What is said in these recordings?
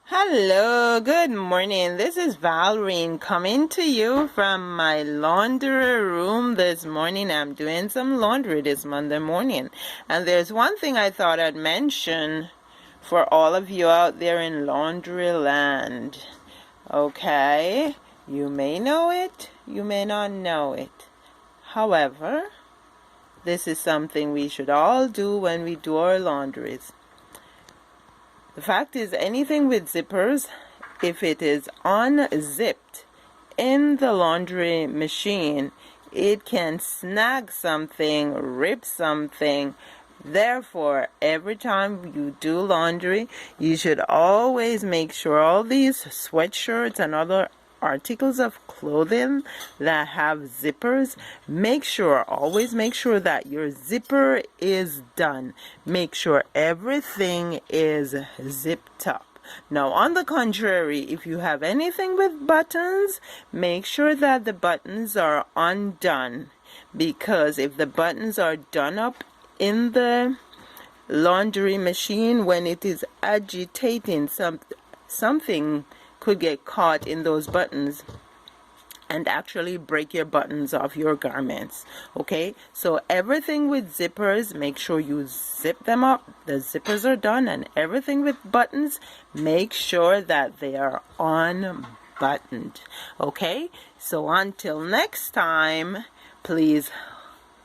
Hello, good morning. This is Valerie coming to you from my laundry room this morning. I'm doing some laundry this Monday morning. And there's one thing I thought I'd mention for all of you out there in laundry land. Okay, you may know it, you may not know it. However, this is something we should all do when we do our laundries. The fact is, anything with zippers, if it is unzipped in the laundry machine, it can snag something, rip something. Therefore, every time you do laundry, you should always make sure all these sweatshirts and other articles of clothing that have zippers, always make sure that your zipper is done. Make sure everything is zipped up. Now, on the contrary, if you have anything with buttons, make sure that the buttons are undone, because if the buttons are done up in the laundry machine, when it is agitating, something could get caught in those buttons and actually break your buttons off your garments. Okay, so everything with zippers, make sure you zip them up, the zippers are done, and everything with buttons, make sure that they are unbuttoned. Okay, so until next time, please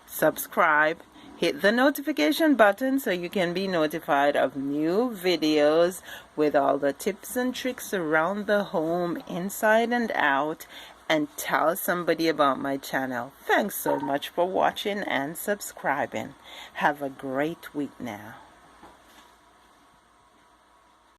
subscribe, hit the notification button so you can be notified of new videos with all the tips and tricks around the home, inside and out, and tell somebody about my channel. Thanks so much for watching and subscribing. Have a great week now.